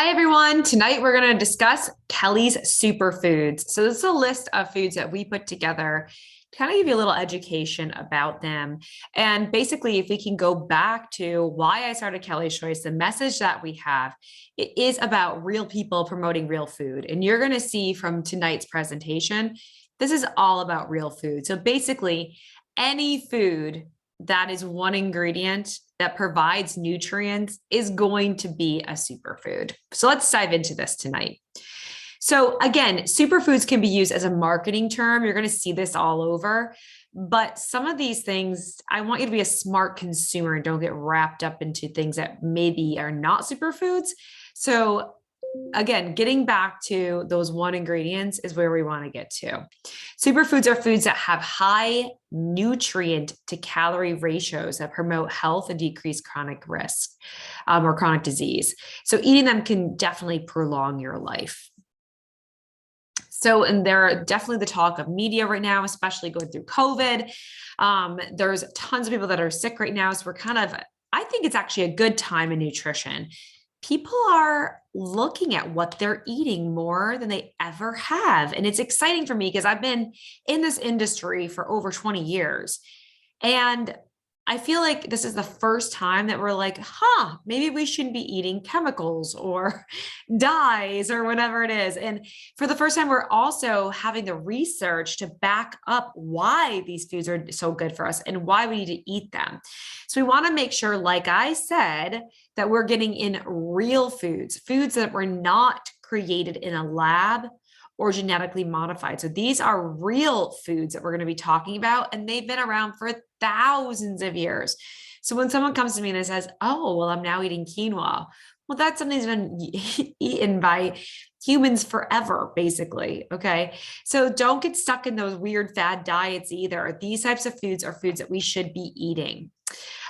Hi, everyone. Tonight we're going to discuss Kelly's superfoods. So this is a list of foods that we put together to kind of give you a little education about them. And basically, if we can go back to why I started Kelly's Choice, the message that we have, it is about real people promoting real food. And you're going to see from tonight's presentation, this is all about real food. So basically, any food that is one ingredient that provides nutrients is going to be a superfood. So let's dive into this tonight. So again, superfoods can be used as a marketing term. You're going to see this all over. But some of these things, I want you to be a smart consumer and don't get wrapped up into things that maybe are not superfoods. So again, getting back to those one ingredients is where we want to get to. Superfoods are foods that have high nutrient to calorie ratios that promote health and decrease chronic risk or chronic disease. So eating them can definitely prolong your life. So, and they're definitely the talk of media right now, especially going through COVID. There's tons of people that are sick right now. So we're I think it's actually a good time in nutrition. People are looking at what they're eating more than they ever have. And it's exciting for me because I've been in this industry for over 20 years. And I feel like this is the first time that we're like, maybe we shouldn't be eating chemicals or dyes or whatever it is. And for the first time, we're also having the research to back up why these foods are so good for us and why we need to eat them. So we want to make sure, like I said, that we're getting in real foods, foods that were not created in a lab or genetically modified. So these are real foods that we're going to be talking about, and they've been around for thousands of years. So when someone comes to me and says, oh, well, I'm now eating quinoa. Well, that's something that's been eaten by humans forever, basically. Okay. So don't get stuck in those weird fad diets either. These types of foods are foods that we should be eating.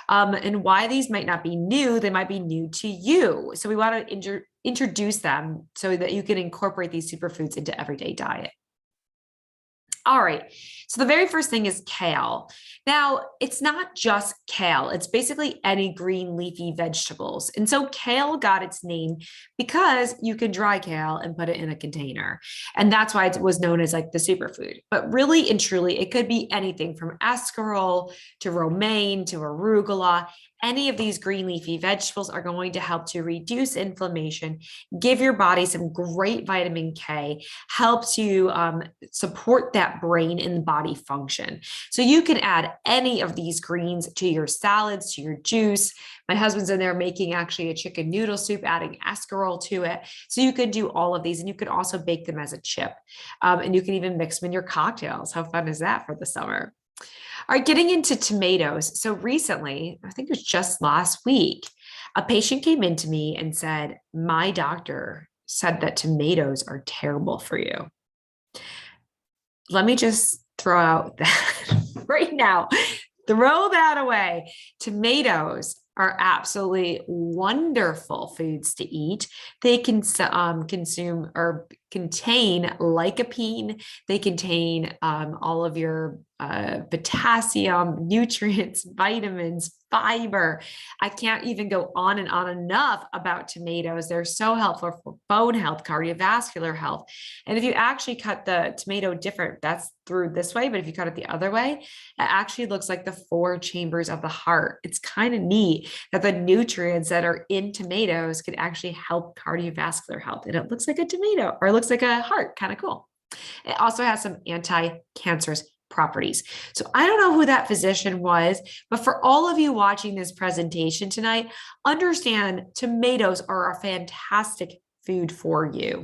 And why these might not be new, they might be new to you. So we want to introduce them so that you can incorporate these superfoods into everyday diet. All right. So the very first thing is kale. Now, it's not just kale. It's basically any green leafy vegetables. And so kale got its name because you can dry kale and put it in a container. And that's why it was known as like the superfood. But really and truly, it could be anything from escarole to romaine to arugula. Any of these green leafy vegetables are going to help to reduce inflammation, give your body some great vitamin K, helps you support that brain and body function. So you can add any of these greens to your salads, to your juice. My husband's in there making actually a chicken noodle soup, adding escarole to it. So you can do all of these, and you can also bake them as a chip. And you can even mix them in your cocktails. How fun is that for the summer? All right, getting into tomatoes. So recently, I think it was just last week, a patient came in to me and said, my doctor said that tomatoes are terrible for you. Let me just throw out that right now. Throw that away. Tomatoes are absolutely wonderful foods to eat. They can consume or contain lycopene. They contain all of your potassium, nutrients, vitamins, fiber. I can't even go on and on enough about tomatoes. They're so helpful for bone health, cardiovascular health. And if you actually cut the tomato different, that's through this way, but if you cut it the other way, it actually looks like the 4 chambers of the heart. It's kind of neat that the nutrients that are in tomatoes can actually help cardiovascular health. And it looks like a tomato, or it looks like a heart, kind of cool. It also has some anti-cancerous properties. So I don't know who that physician was, but for all of you watching this presentation tonight, understand tomatoes are a fantastic food for you.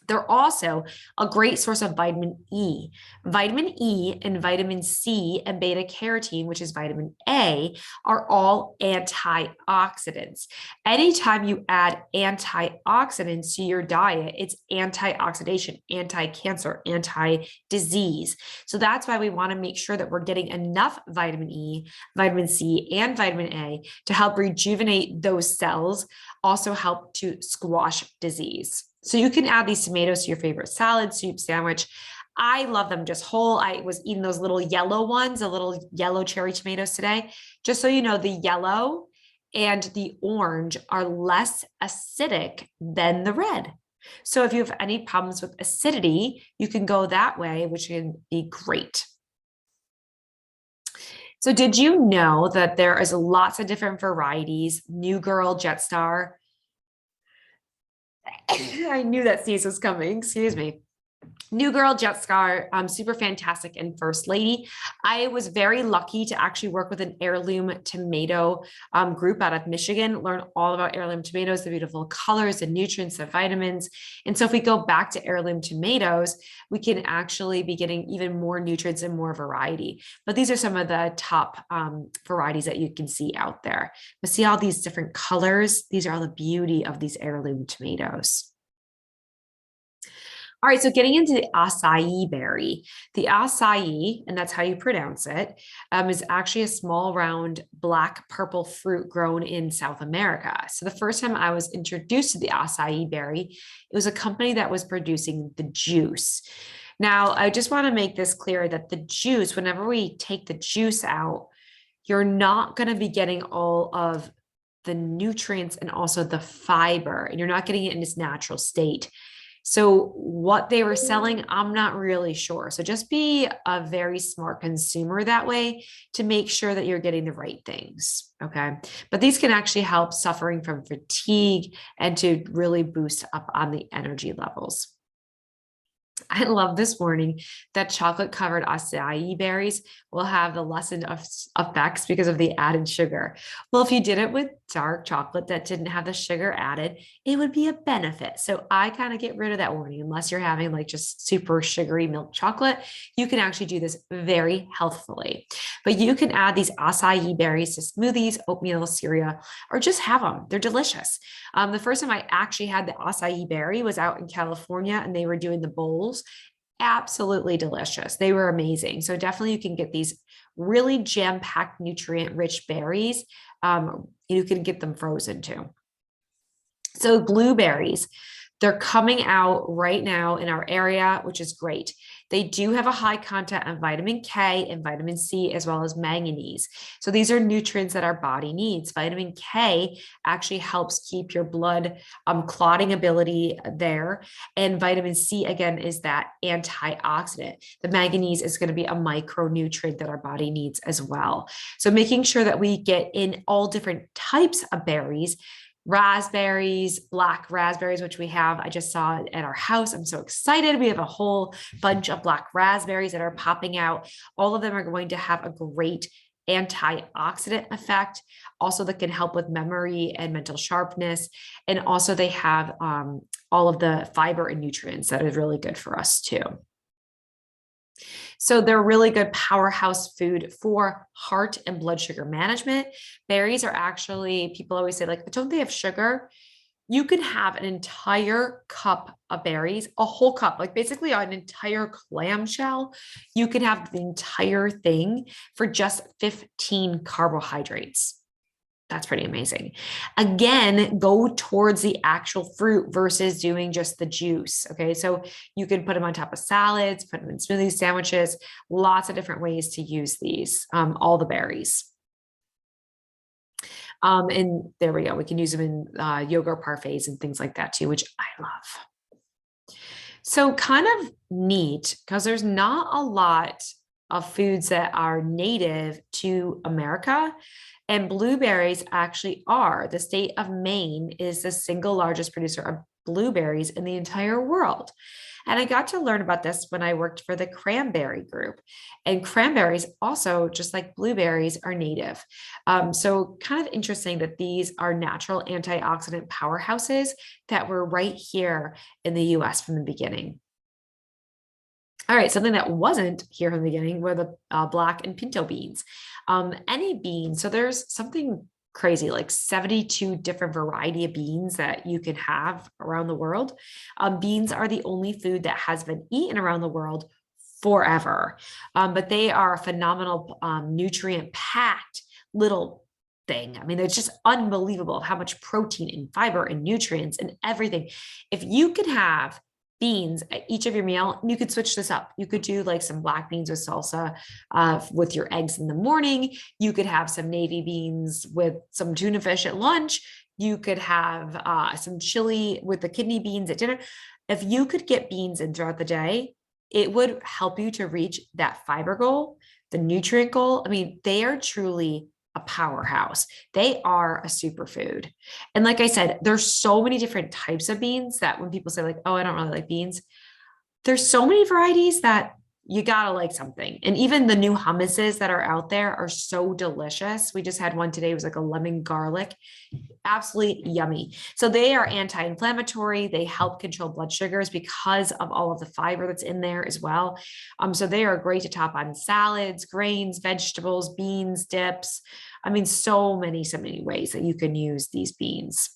They're also a great source of vitamin E. Vitamin E and vitamin C and beta carotene, which is vitamin A, are all antioxidants. Anytime you add antioxidants to your diet, it's antioxidation, anti-cancer, anti-disease. So that's why we want to make sure that we're getting enough vitamin E, vitamin C, and vitamin A to help rejuvenate those cells, also help to squash disease. So you can add these tomatoes to your favorite salad, soup, sandwich. I love them just whole. I was eating those little yellow ones, the little yellow cherry tomatoes today. Just so you know, the yellow and the orange are less acidic than the red. So if you have any problems with acidity, you can go that way, which can be great. So did you know that there is lots of different varieties? New Girl, Jetstar. I knew that sneeze was coming, excuse me. New Girl, Jetstar, super fantastic, and First Lady. I was very lucky to actually work with an heirloom tomato group out of Michigan, learn all about heirloom tomatoes, the beautiful colors, the nutrients, the vitamins. And so if we go back to heirloom tomatoes, we can actually be getting even more nutrients and more variety. But these are some of the top varieties that you can see out there. But see all these different colors? These are all the beauty of these heirloom tomatoes. All right, so getting into the acai berry. The acai, and that's how you pronounce it, is actually a small, round, black, purple fruit grown in South America. So the first time I was introduced to the acai berry, it was a company that was producing the juice. Now, I just want to make this clear that the juice, whenever we take the juice out, you're not going to be getting all of the nutrients and also the fiber, and you're not getting it in its natural state. So what they were selling, I'm not really sure. So just be a very smart consumer that way to make sure that you're getting the right things. Okay. But these can actually help suffering from fatigue and to really boost up on the energy levels. I love this warning that chocolate covered acai berries will have the lessened effects because of the added sugar. Well, if you did it with dark chocolate that didn't have the sugar added, it would be a benefit. So I kind of get rid of that warning. Unless you're having like just super sugary milk chocolate, you can actually do this very healthfully. But you can add these acai berries to smoothies, oatmeal, cereal, or just have them. They're delicious. The first time I actually had the acai berry was out in California, and they were doing the bowls. Absolutely delicious. They were amazing. So definitely you can get these really jam-packed, nutrient-rich berries. You can get them frozen too. So blueberries, they're coming out right now in our area, which is great. They do have a high content of vitamin K and vitamin C, as well as manganese. So these are nutrients that our body needs. Vitamin K actually helps keep your blood clotting ability there. And vitamin C, again, is that antioxidant. The manganese is going to be a micronutrient that our body needs as well. So making sure that we get in all different types of berries, raspberries, black raspberries, which we have. I just saw it at our house. I'm so excited. We have a whole bunch of black raspberries that are popping out. All of them are going to have a great antioxidant effect. Also, that can help with memory and mental sharpness. And also they have all of the fiber and nutrients that is really good for us too. So they're really good powerhouse food for heart and blood sugar management. Berries are actually, people always say like, but don't they have sugar? You can have an entire cup of berries, a whole cup, like basically an entire clamshell. You can have the entire thing for just 15 carbohydrates. That's pretty amazing. Again, go towards the actual fruit versus doing just the juice. Okay. So you can put them on top of salads, put them in smoothie sandwiches, lots of different ways to use these, all the berries. And there we go. We can use them in yogurt parfaits and things like that too, which I love. So kind of neat because there's not a lot of foods that are native to America. And blueberries actually are. The state of Maine is the single largest producer of blueberries in the entire world. And I got to learn about this when I worked for the cranberry group. And cranberries also, just like blueberries, are native. So kind of interesting that these are natural antioxidant powerhouses that were right here in the US from the beginning. All right, something that wasn't here from the beginning were the black and pinto beans. Any bean, so there's something crazy, like 72 different variety of beans that you can have around the world. Beans are the only food that has been eaten around the world forever, but they are a phenomenal nutrient-packed little thing. I mean, it's just unbelievable how much protein and fiber and nutrients and everything. If you could have beans at each of your meal. You could switch this up. You could do like some black beans with salsa with your eggs in the morning. You could have some navy beans with some tuna fish at lunch. You could have some chili with the kidney beans at dinner. If you could get beans in throughout the day, it would help you to reach that fiber goal, the nutrient goal. I mean, they are truly a powerhouse. They are a superfood. And like I said, there's so many different types of beans that when people say like, oh, I don't really like beans, there's so many varieties that you gotta like something. And even the new hummuses that are out there are so delicious. We just had one today. It was like a lemon garlic, absolutely yummy. So they are anti-inflammatory. They help control blood sugars because of all of the fiber that's in there as well. So they are great to top on salads, grains, vegetables, beans, dips. I mean, so many ways that you can use these beans.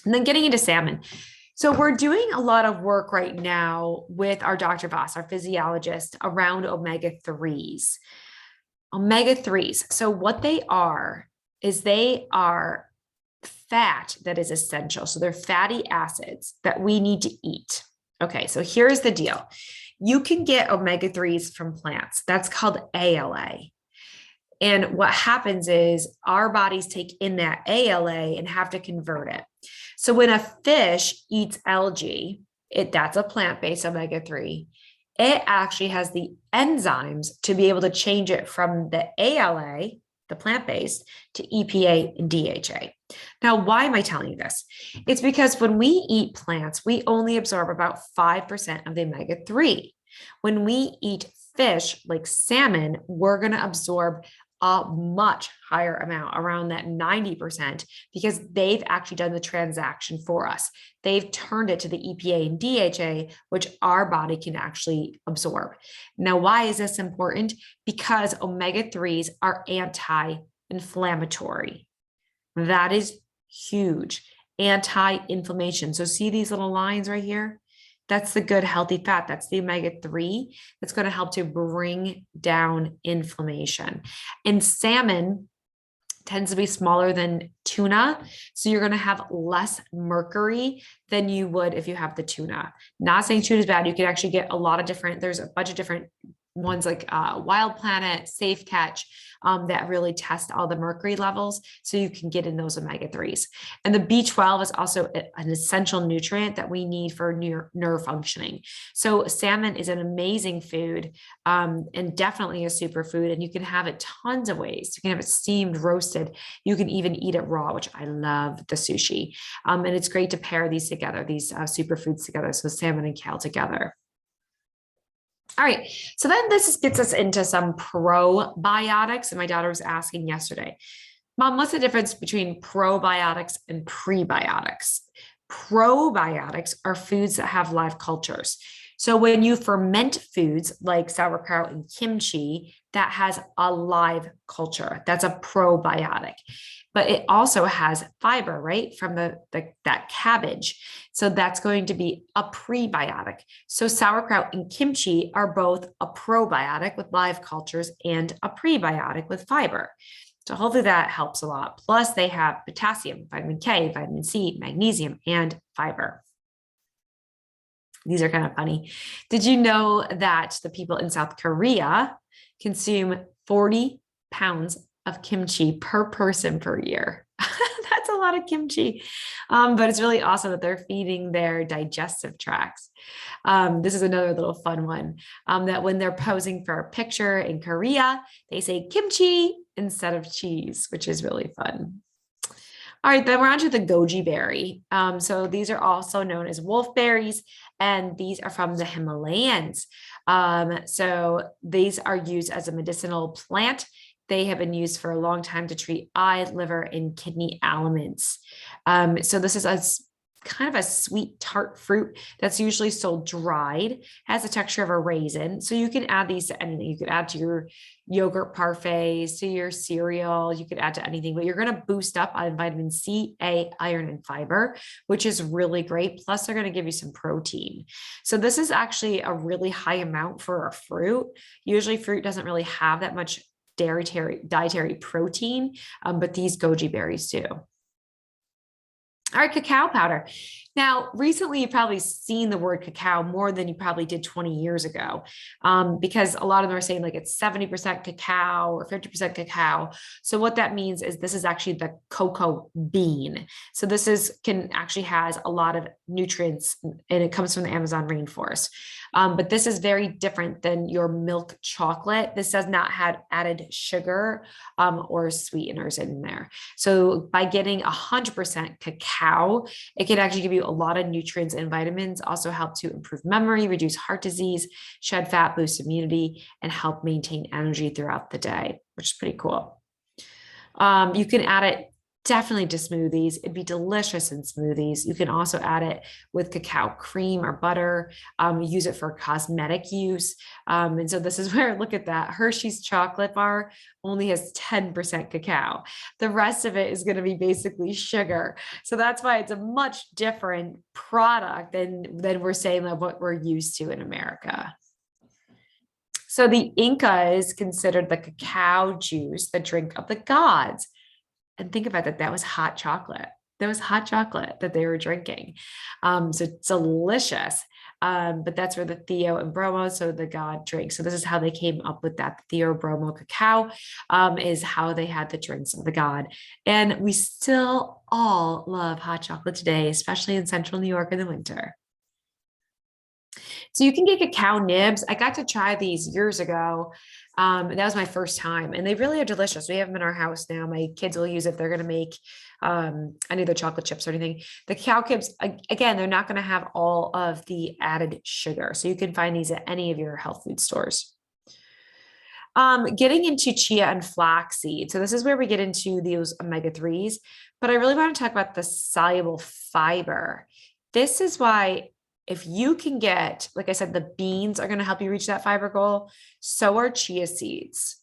And then getting into salmon. So we're doing a lot of work right now with our Dr. Voss, our physiologist, around omega-3s. Omega-3s. So what they are is they are fat that is essential. So they're fatty acids that we need to eat. Okay, so here's the deal. You can get omega-3s from plants. That's called ALA. And what happens is our bodies take in that ALA and have to convert it. So when a fish eats algae, that's a plant-based omega-3, it actually has the enzymes to be able to change it from the ALA, the plant-based, to EPA and DHA. Now, why am I telling you this? It's because when we eat plants, we only absorb about 5% of the omega-3. When we eat fish like salmon, we're going to absorb a much higher amount, around that 90%, because they've actually done the transaction for us. They've turned it to the EPA and DHA, which our body can actually absorb. Now, why is this important? Because omega-3s are anti-inflammatory. That is huge. Anti-inflammation. So see these little lines right here? That's the good, healthy fat. That's the omega-3 that's going to help to bring down inflammation. And salmon tends to be smaller than tuna. So you're going to have less mercury than you would if you have the tuna. Not saying tuna is bad. You can actually get a lot of different, there's a bunch of different ones like Wild Planet, Safe Catch, that really test all the mercury levels so you can get in those omega-3s. And the B12 is also an essential nutrient that we need for nerve functioning. So salmon is an amazing food, and definitely a superfood, and you can have it tons of ways. You can have it steamed, roasted. You can even eat it raw, which I love the sushi. And it's great to pair these together, these superfoods together. So salmon and kale together. All right, so then this gets us into some probiotics. And my daughter was asking yesterday, Mom, what's the difference between probiotics and prebiotics? Probiotics are foods that have live cultures. So when you ferment foods like sauerkraut and kimchi, that has a live culture. That's a probiotic. But it also has fiber, right, from that cabbage. So that's going to be a prebiotic. So sauerkraut and kimchi are both a probiotic with live cultures and a prebiotic with fiber. So hopefully that helps a lot. Plus they have potassium, vitamin K, vitamin C, magnesium, and fiber. These are kind of funny. Did you know that the people in South Korea consume 40 pounds of kimchi per person per year? That's a lot of kimchi, but it's really awesome that they're feeding their digestive tracts. This is another little fun one, that when they're posing for a picture in Korea, they say kimchi instead of cheese, which is really fun. All right, then we're on to the goji berry. So these are also known as wolfberries, and these are from the Himalayas. So these are used as a medicinal plant. They have been used for a long time to treat eye, liver, and kidney ailments. So this is a kind of a sweet tart fruit that's usually sold dried, has the texture of a raisin. So you can add these to anything. You could add to your yogurt parfaits, to your cereal. You could add to anything, but you're going to boost up on vitamin C, A, iron, and fiber, which is really great. Plus they're going to give you some protein. So this is actually a really high amount for a fruit. Usually fruit doesn't really have that much dietary protein, but these goji berries do. All right, cacao powder. Now, recently, you've probably seen the word cacao more than you probably did 20 years ago, because a lot of them are saying like it's 70% cacao or 50% cacao. So what that means is this is actually the cocoa bean. So this can actually has a lot of nutrients, and it comes from the Amazon rainforest. But this is very different than your milk chocolate. This does not have added sugar or sweeteners in there. So by getting 100% cacao, it can actually give you a lot of nutrients and vitamins, also help to improve memory, reduce heart disease, shed fat, boost immunity, and help maintain energy throughout the day, which is pretty cool. You can add it definitely to smoothies. It'd be delicious in smoothies. You can also add it with cacao cream or butter. Use it for cosmetic use. And so this is where, look at that, Hershey's chocolate bar only has 10% cacao. The rest of it is going to be basically sugar. So that's why it's a much different product than we're saying like what we're used to in America. So the Inca is considered the cacao juice, the drink of the gods. And think about that. That was hot chocolate. That was hot chocolate that they were drinking. So it's delicious. But that's where the Theo and Bromo, so the god drink. So this is how they came up with that. The Theo Bromo cacao is how they had the drinks of the god. And we still all love hot chocolate today, especially in central New York in the winter. So you can get cacao nibs. I got to try these years ago. That was my first time, and they really are delicious. We have them in our house now. My kids will use it if they're going to make any of the chocolate chips or anything. The cacao nibs, again, they're not going to have all of the added sugar. So you can find these at any of your health food stores. Getting into chia and flaxseed. So this is where we get into those omega-3s, but I really want to talk about the soluble fiber. This is why if you can get, like I said, the beans are going to help you reach that fiber goal. So are chia seeds.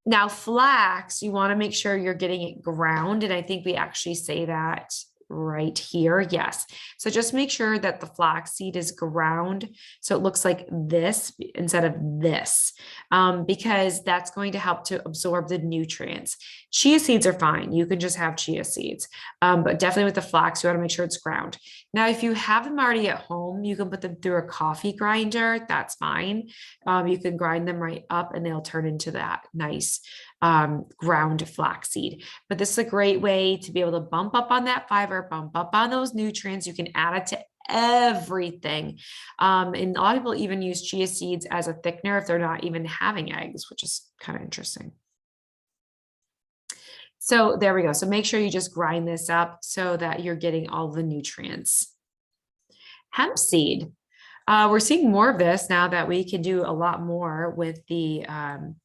Now, flax, you want to make sure you're getting it ground. And I think we actually say that right here. Yes. So just make sure that the flax seed is ground. So it looks like this instead of this, because that's going to help to absorb the nutrients. Chia seeds are fine. You can just have chia seeds, but definitely with the flax, you want to make sure it's ground. Now, if you have them already at home, you can put them through a coffee grinder. That's fine. You can grind them right up and they'll turn into that nice ground flaxseed. But this is a great way to be able to bump up on that fiber, bump up on those nutrients. You can add it to everything. And a lot of people even use chia seeds as a thickener if they're not even having eggs, which is kind of interesting. So there we go. So make sure you just grind this up so that you're getting all the nutrients. Hemp seed. We're seeing more of this now that we can do a lot more with the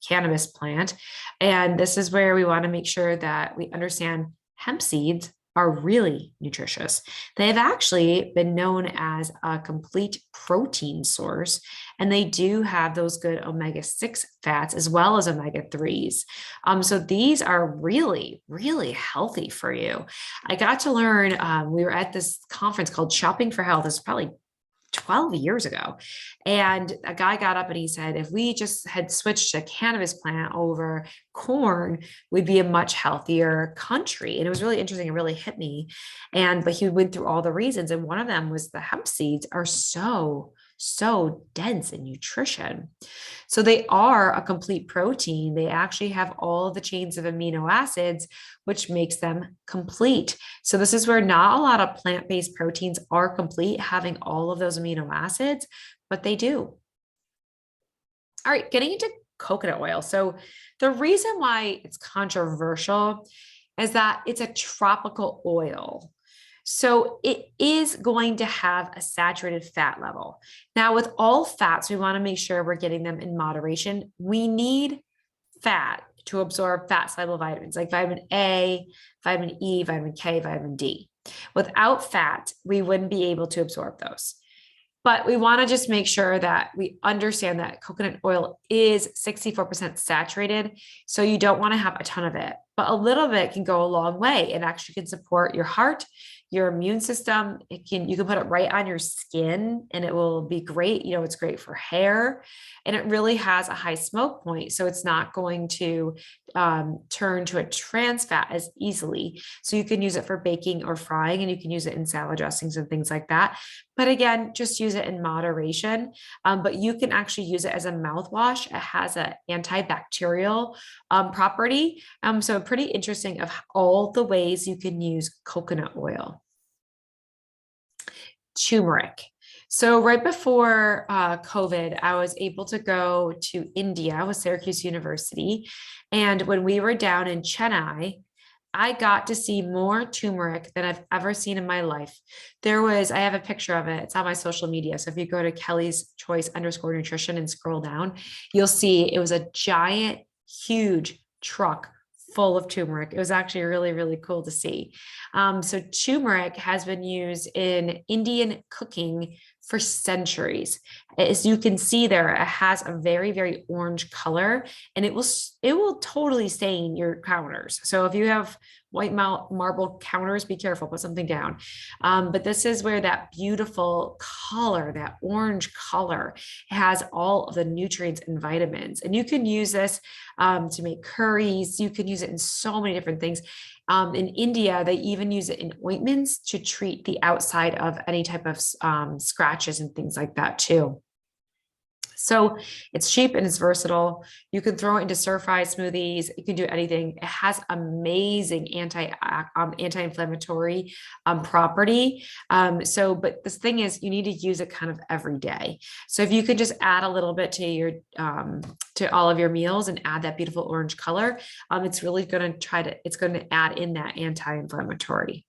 cannabis plant. And this is where we want to make sure that we understand hemp seeds are really nutritious. They've actually been known as a complete protein source, and they do have those good omega-6 fats as well as omega-3s. So these are really, really healthy for you. I got to learn, we were at this conference called Shopping for Health. This is probably 12 years ago. And a guy got up and he said, if we just had switched a cannabis plant over corn, we'd be a much healthier country. And it was really interesting. It really hit me. But he went through all the reasons. And one of them was the hemp seeds are so dense in nutrition. So they are a complete protein. They actually have all the chains of amino acids, which makes them complete. So this is where not a lot of plant-based proteins are complete, having all of those amino acids, but they do. All right, getting into coconut oil. So the reason why it's controversial is that it's a tropical oil. So it is going to have a saturated fat level. Now, with all fats, we want to make sure we're getting them in moderation. We need fat to absorb fat soluble vitamins like vitamin A, vitamin E, vitamin K, vitamin D. Without fat, we wouldn't be able to absorb those. But we want to just make sure that we understand that coconut oil is 64% saturated. So you don't want to have a ton of it, but a little bit can go a long way. It actually can support your heart, your immune system. You can put it right on your skin and it will be great. You know, it's great for hair, and it really has a high smoke point. So it's not going to turn to a trans fat as easily. So you can use it for baking or frying, and you can use it in salad dressings and things like that. But again, just use it in moderation. But you can actually use it as a mouthwash. It has an antibacterial property. So pretty interesting of all the ways you can use coconut oil. Turmeric. So right before COVID, I was able to go to India with Syracuse University. And when we were down in Chennai, I got to see more turmeric than I've ever seen in my life. I have a picture of it. It's on my social media. So if you go to Kelly's Choice _nutrition and scroll down, you'll see it was a giant, huge truck full of turmeric. It was actually really, really cool to see. So turmeric has been used in Indian cooking for centuries. As you can see there, it has a very, very orange color, and it will totally stain your counters. So if you have white marble counters, be careful, put something down. But this is where that beautiful color, that orange color, has all of the nutrients and vitamins. And you can use this to make curries. You can use it in so many different things. In India, they even use it in ointments to treat the outside of any type of scratches and things like that too. So it's cheap and it's versatile. You can throw it into stir-fry smoothies. You can do anything. It has amazing anti-inflammatory property. But this thing is, you need to use it kind of every day. So if you could just add a little bit to your to all of your meals and add that beautiful orange color, it's really going to add in that anti-inflammatory.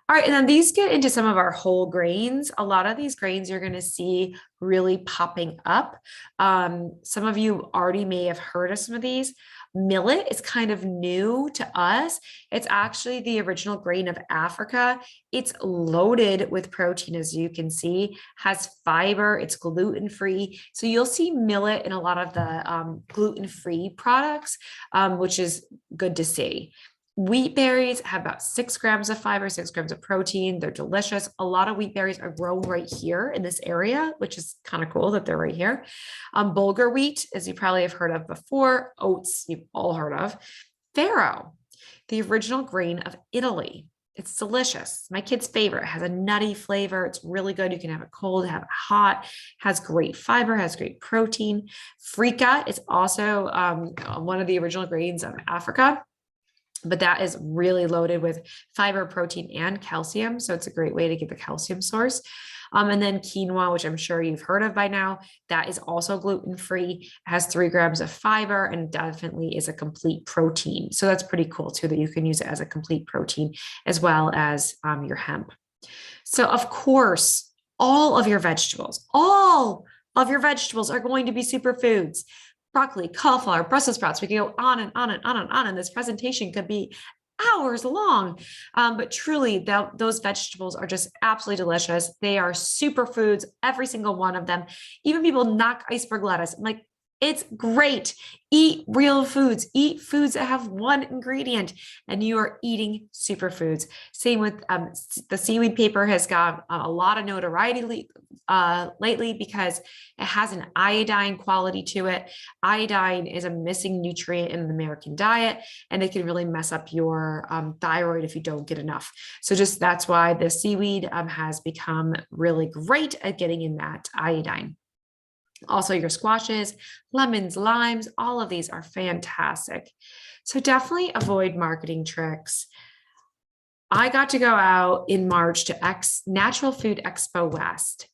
All right, and then these get into some of our whole grains. A lot of these grains you're going to see really popping up. Some of you already may have heard of some of these. Millet is kind of new to us. It's actually the original grain of Africa. It's loaded with protein, as you can see, has fiber, it's gluten-free. So you'll see millet in a lot of the gluten-free products, which is good to see. Wheat berries have about 6 grams of fiber, 6 grams of protein. They're delicious. A lot of wheat berries are grown right here in this area, which is kind of cool that they're right here. Bulgur wheat, as you probably have heard of before. Oats, you've all heard of. Farro, the original grain of Italy. It's delicious. My kid's favorite. It has a nutty flavor. It's really good. You can have it cold, have it hot. Has great fiber, has great protein. Freekeh is also one of the original grains of Africa, but that is really loaded with fiber, protein, and calcium. So it's a great way to get the calcium source. And then quinoa, which I'm sure you've heard of by now, that is also gluten-free, has 3 grams of fiber, and definitely is a complete protein. So that's pretty cool too, that you can use it as a complete protein as well as your hemp. So of course, all of your vegetables are going to be superfoods. Broccoli, cauliflower, Brussels sprouts. We can go on and on and on and on. And this presentation could be hours long. But truly, those vegetables are just absolutely delicious. They are superfoods, every single one of them. Even people knock iceberg lettuce. I'm like, it's great. Eat real foods. Eat foods that have one ingredient, and you are eating superfoods. Same with the seaweed paper has got a lot of notoriety lately because it has an iodine quality to it. Iodine is a missing nutrient in the American diet, and it can really mess up your thyroid if you don't get enough. So that's why the seaweed has become really great at getting in that iodine. Also, your squashes, lemons, limes, all of these are fantastic. So definitely avoid marketing tricks. I got to go out in March to Natural Food Expo West,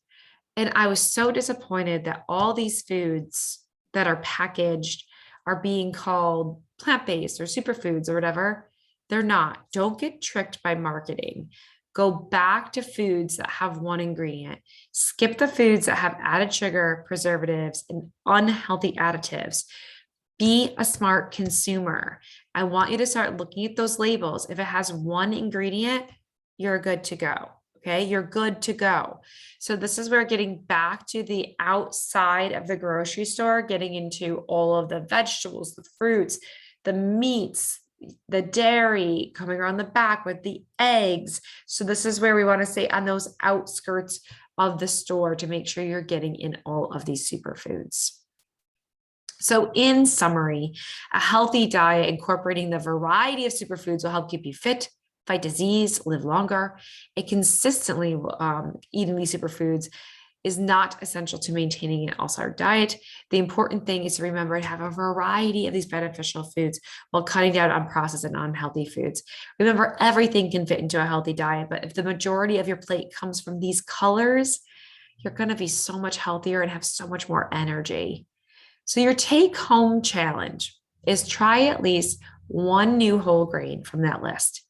and I was so disappointed that all these foods that are packaged are being called plant-based or superfoods or whatever. They're not. Don't get tricked by marketing. Go back to foods that have one ingredient. Skip the foods that have added sugar, preservatives, and unhealthy additives. Be a smart consumer. I want you to start looking at those labels. If it has one ingredient, you're good to go. Okay, you're good to go. So this is where getting back to the outside of the grocery store, getting into all of the vegetables, the fruits, the meats, the dairy coming around the back with the eggs. So this is where we want to stay on those outskirts of the store to make sure you're getting in all of these superfoods. So in summary, a healthy diet incorporating the variety of superfoods will help keep you fit, fight disease, live longer. It consistently eating these superfoods is not essential to maintaining an all-star diet. The important thing is to remember to have a variety of these beneficial foods while cutting down on processed and unhealthy foods. Remember, everything can fit into a healthy diet, but if the majority of your plate comes from these colors, you're going to be so much healthier and have so much more energy. So your take-home challenge is try at least one new whole grain from that list.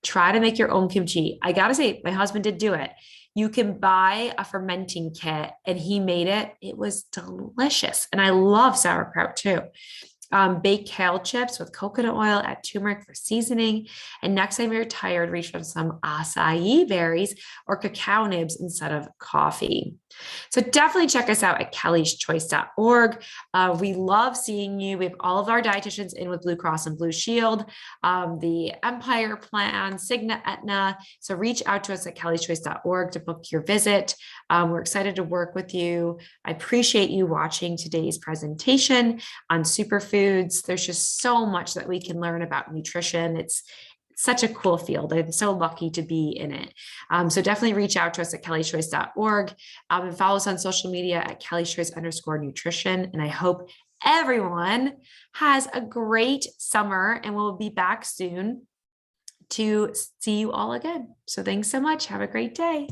Try to make your own kimchi. I got to say, my husband did do it. You can buy a fermenting kit and he made it. It was delicious. And I love sauerkraut too. Baked kale chips with coconut oil, add turmeric for seasoning. And next time you're tired, reach for some acai berries or cacao nibs instead of coffee. So definitely check us out at kellyschoice.org. We love seeing you. We have all of our dietitians in with Blue Cross and Blue Shield, the Empire Plan, Cigna, Aetna. So reach out to us at kellyschoice.org to book your visit. We're excited to work with you. I appreciate you watching today's presentation on superfoods. There's just so much that we can learn about nutrition. It's such a cool field. I'm so lucky to be in it. So definitely reach out to us at kellyschoice.org and follow us on social media at kellyschoice_nutrition. And I hope everyone has a great summer and we'll be back soon to see you all again. So thanks so much. Have a great day.